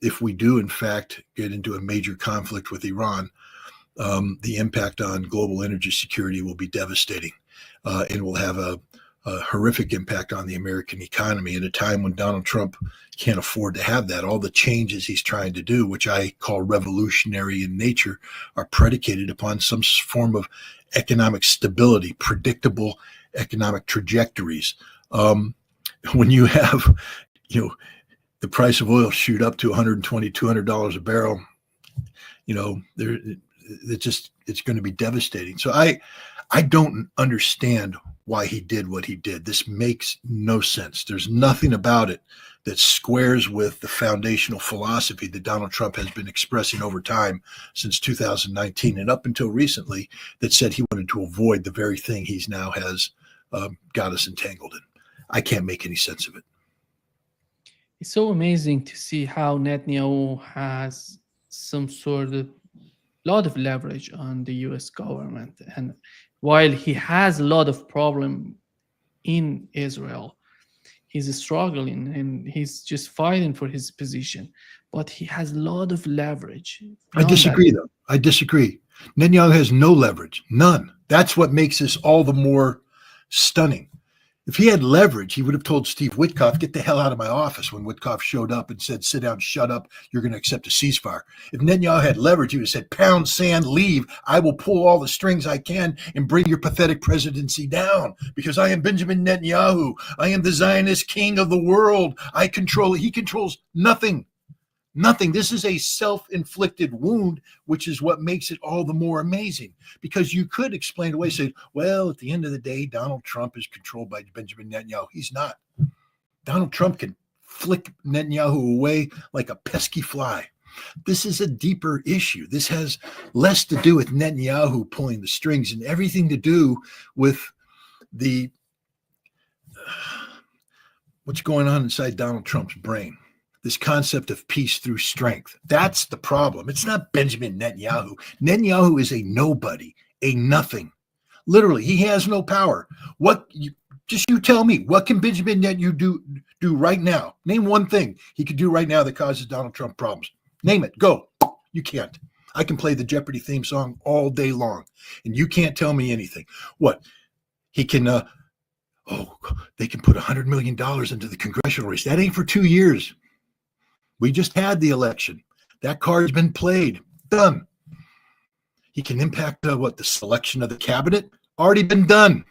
if we do, in fact, get into a major conflict with Iran, the impact on global energy security will be devastating and will have a horrific impact on the American economy at a time when Donald Trump can't afford to have that. All the changes he's trying to do, which I call revolutionary in nature, are predicated upon some form of economic stability, predictable economic trajectories. When you have, the price of oil shoot up to $120, $200 a barrel, it's going to be devastating. So I don't understand why he did what he did. This makes no sense. There's nothing about it that squares with the foundational philosophy that Donald Trump has been expressing over time since 2019 and up until recently, that said he wanted to avoid the very thing he's now has got us entangled in. I can't make any sense of it. It's so amazing to see how Netanyahu has some sort of lot of leverage on the US government. And while he has a lot of problem in Israel, he's struggling and he's just fighting for his position. But he has a lot of leverage. I disagree, though. I disagree. Netanyahu has no leverage, none. That's what makes this all the more stunning. If he had leverage, he would have told Steve Witkoff, get the hell out of my office, when Witkoff showed up and said, sit down, shut up, you're going to accept a ceasefire. If Netanyahu had leverage, he would have said, pound sand, leave. I will pull all the strings I can and bring your pathetic presidency down, because I am Benjamin Netanyahu. I am the Zionist king of the world. I control it. He controls nothing. Nothing. This is a self-inflicted wound, which is what makes it all the more amazing, because you could explain away, say, well, at the end of the day, Donald Trump is controlled by Benjamin Netanyahu. He's not. Donald Trump can flick Netanyahu away like a pesky fly. This is a deeper issue. This has less to do with Netanyahu pulling the strings and everything to do with the what's going on inside Donald Trump's brain. This concept of peace through strength. That's the problem. It's not Benjamin Netanyahu. Netanyahu is a nobody, a nothing. Literally, he has no power. You tell me, what can Benjamin Netanyahu do right now? Name one thing he could do right now that causes Donald Trump problems. Name it. Go. You can't. I can play the Jeopardy theme song all day long, and you can't tell me anything. What? He can, they can put $100 million into the congressional race. That ain't for 2 years. We just had the election. That card's been played. Done. He can impact the selection of the cabinet. Already been done.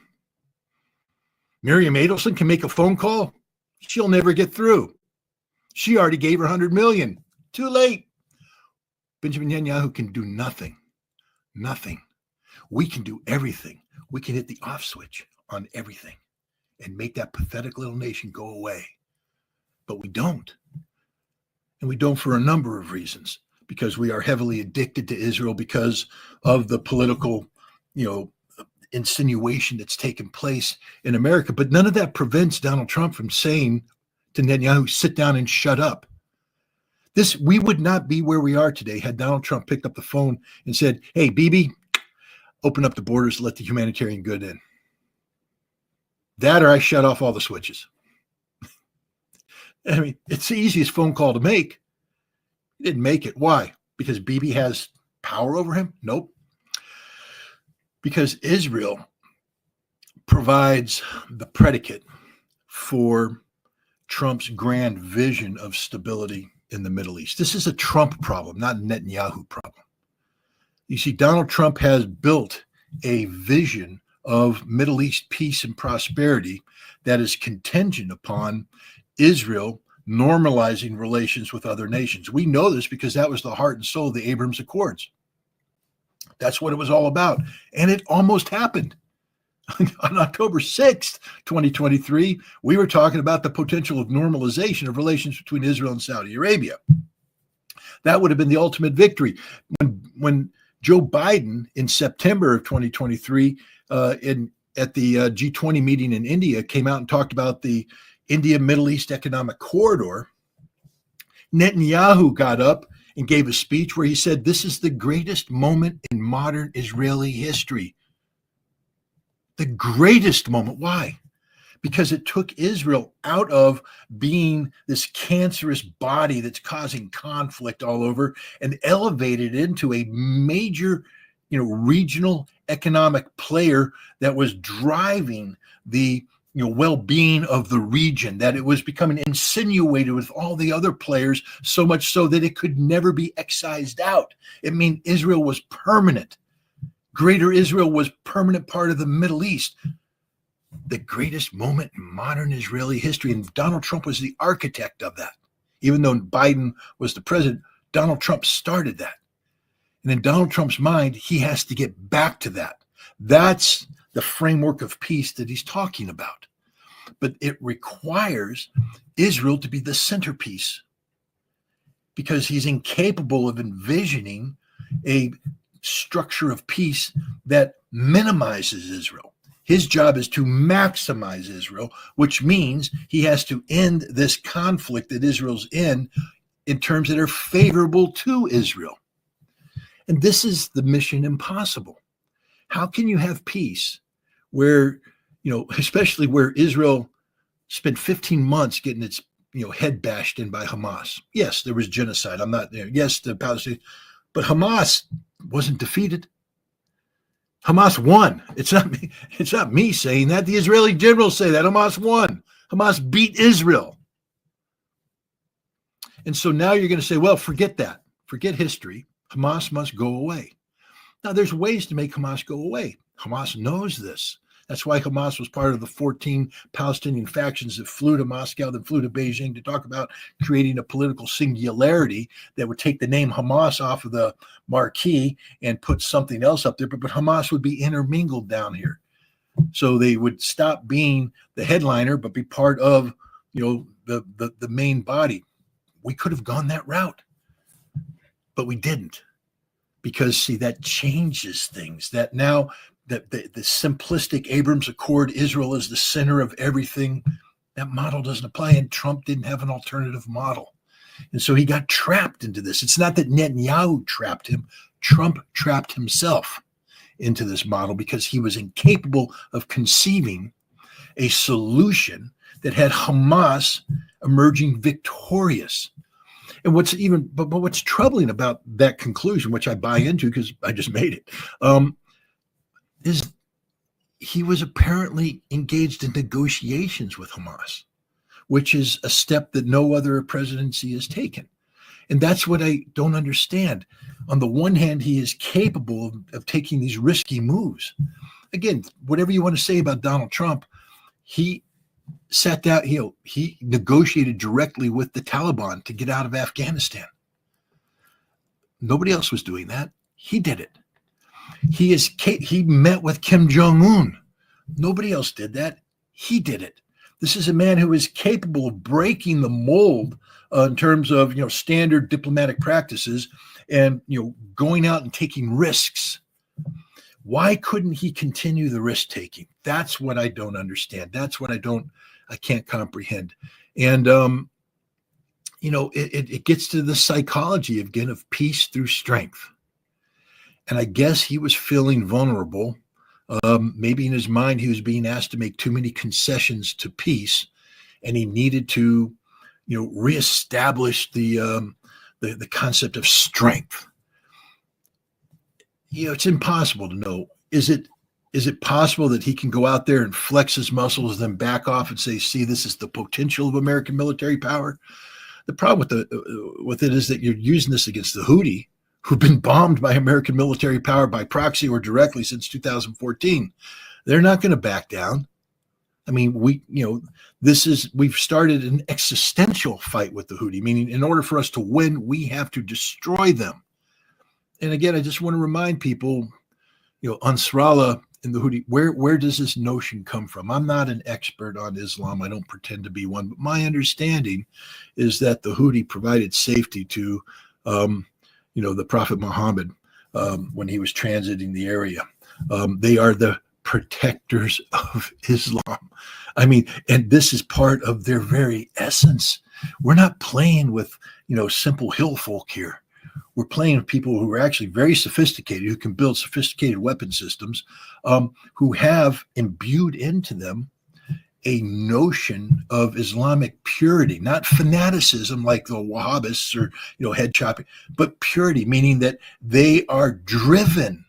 Miriam Adelson can make a phone call. She'll never get through. She already gave her $100 million. Too late. Benjamin Netanyahu can do nothing. Nothing. We can do everything. We can hit the off switch on everything and make that pathetic little nation go away. But we don't. And we don't for a number of reasons, because we are heavily addicted to Israel because of the political, insinuation that's taken place in America. But none of that prevents Donald Trump from saying to Netanyahu, sit down and shut up. We would not be where we are today had Donald Trump picked up the phone and said, hey, Bibi, open up the borders, let the humanitarian good in. That, or I shut off all the switches. I mean, it's the easiest phone call to make. He didn't make it. Why? Because Bibi has power over him? Nope. Because Israel provides the predicate for Trump's grand vision of stability in the Middle East. This is a Trump problem, not a Netanyahu problem. You see, Donald Trump has built a vision of Middle East peace and prosperity that is contingent upon Israel normalizing relations with other nations. We know this because that was the heart and soul of the Abraham Accords. That's what it was all about. And it almost happened. On October 6th, 2023, we were talking about the potential of normalization of relations between Israel and Saudi Arabia. That would have been the ultimate victory. When Joe Biden in September of 2023 at the G20 meeting in India came out and talked about the India-Middle East Economic Corridor, Netanyahu got up and gave a speech where he said, this is the greatest moment in modern Israeli history. The greatest moment. Why? because it took Israel out of being this cancerous body that's causing conflict all over and elevated it into a major, regional economic player that was driving the well-being of the region, that it was becoming insinuated with all the other players, so much so that it could never be excised out. It meant Israel was permanent. Greater Israel was permanent part of the Middle East. The greatest moment in modern Israeli history, and Donald Trump was the architect of that. Even though Biden was the president, Donald Trump started that. And in Donald Trump's mind, he has to get back to that. That's the framework of peace that he's talking about. But it requires Israel to be the centerpiece, because he's incapable of envisioning a structure of peace that minimizes Israel. His job is to maximize Israel, which means he has to end this conflict that Israel's in terms that are favorable to Israel. And this is the mission impossible. How can you have peace where, especially where Israel spent 15 months getting its, head bashed in by Hamas? Yes, there was genocide. I'm not there. Yes, the Palestinians, but Hamas wasn't defeated. Hamas won. It's not me saying that. The Israeli generals say that. Hamas won. Hamas beat Israel. And so now you're going to say, well, forget that. Forget history. Hamas must go away. Now, there's ways to make Hamas go away. Hamas knows this. That's why Hamas was part of the 14 Palestinian factions that flew to Moscow, that flew to Beijing to talk about creating a political singularity that would take the name Hamas off of the marquee and put something else up there. But Hamas would be intermingled down here. So they would stop being the headliner, but be part of, the main body. We could have gone that route, but we didn't. Because, see, that changes things. That now that the simplistic Abrams Accord, Israel is the center of everything, that model doesn't apply. And Trump didn't have an alternative model. And so he got trapped into this. It's not that Netanyahu trapped him. Trump trapped himself into this model because he was incapable of conceiving a solution that had Hamas emerging victorious. And what's troubling about that conclusion, which I buy into because I just made it, is he was apparently engaged in negotiations with Hamas, which is a step that no other presidency has taken. And that's what I don't understand. On the one hand, he is capable of taking these risky moves. Again, whatever you want to say about Donald Trump, he sat down, he negotiated directly with the Taliban to get out of Afghanistan. Nobody else was doing that. He did it. He met with Kim Jong-un. Nobody else did that. He did it. This is a man who is capable of breaking the mold in terms of standard diplomatic practices and going out and taking risks. Why couldn't he continue the risk taking? That's what I don't understand. That's what I can't comprehend. And it gets to the psychology again of peace through strength. And I guess he was feeling vulnerable. Maybe in his mind, he was being asked to make too many concessions to peace, and he needed to, reestablish the concept of strength. It's impossible to know. Is it possible that he can go out there and flex his muscles, then back off and say, "See, this is the potential of American military power"? The problem with it is that you're using this against the Houthi, who've been bombed by American military power by proxy or directly since 2014. They're not going to back down. I mean, we've started an existential fight with the Houthi, meaning in order for us to win, we have to destroy them. And again, I just want to remind people, Ansarallah and the Houthi, where does this notion come from? I'm not an expert on Islam. I don't pretend to be one, but my understanding is that the Houthi provided safety to the Prophet Muhammad when he was transiting the area. They are the protectors of Islam. I mean, and this is part of their very essence. We're not playing with, simple hill folk here. We're playing with people who are actually very sophisticated, who can build sophisticated weapon systems, who have imbued into them a notion of Islamic purity, not fanaticism like the Wahhabists or head chopping, but purity, meaning that they are driven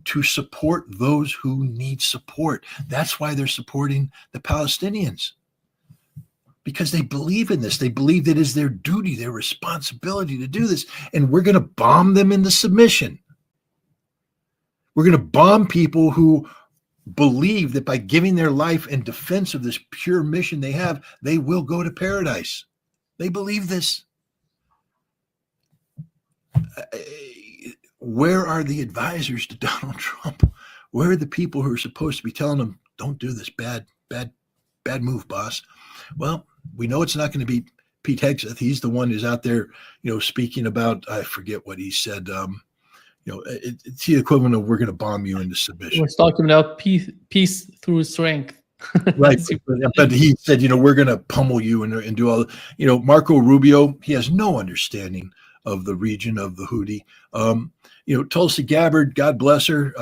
to support those who need support. That's why they're supporting the Palestinians, because they believe in this. They believe that it is their duty, their responsibility to do this. And we're going to bomb them into submission. We're going to bomb people who believe that by giving their life in defense of this pure mission they have, they will go to paradise. They believe this. Where are the advisors to Donald Trump? Where are the people who are supposed to be telling him, don't do this, bad move, boss? Well, we know it's not going to be Pete Hegseth. He's the one who's out there, speaking about, I forget what he said. It's the equivalent of, we're going to bomb you into submission. We're talking about peace through strength. Right. But he said, we're going to pummel you and do all, Marco Rubio, he has no understanding of the region of the Houthi. Tulsi Gabbard, God bless her.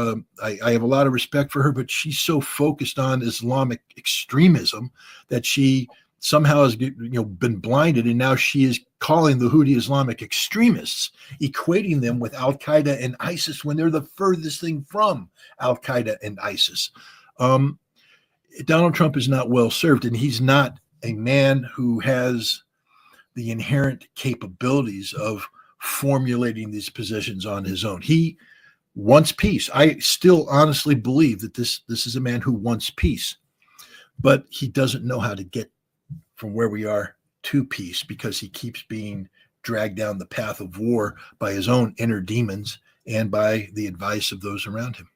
I have a lot of respect for her, but she's so focused on Islamic extremism that she somehow has been blinded, and now she is calling the Houthi Islamic extremists, equating them with Al-Qaeda and ISIS when they're the furthest thing from Al-Qaeda and ISIS. Donald Trump is not well served, and he's not a man who has the inherent capabilities of formulating these positions on his own. He wants peace. I still honestly believe that this is a man who wants peace, but he doesn't know how to get from where we are to peace, because he keeps being dragged down the path of war by his own inner demons and by the advice of those around him.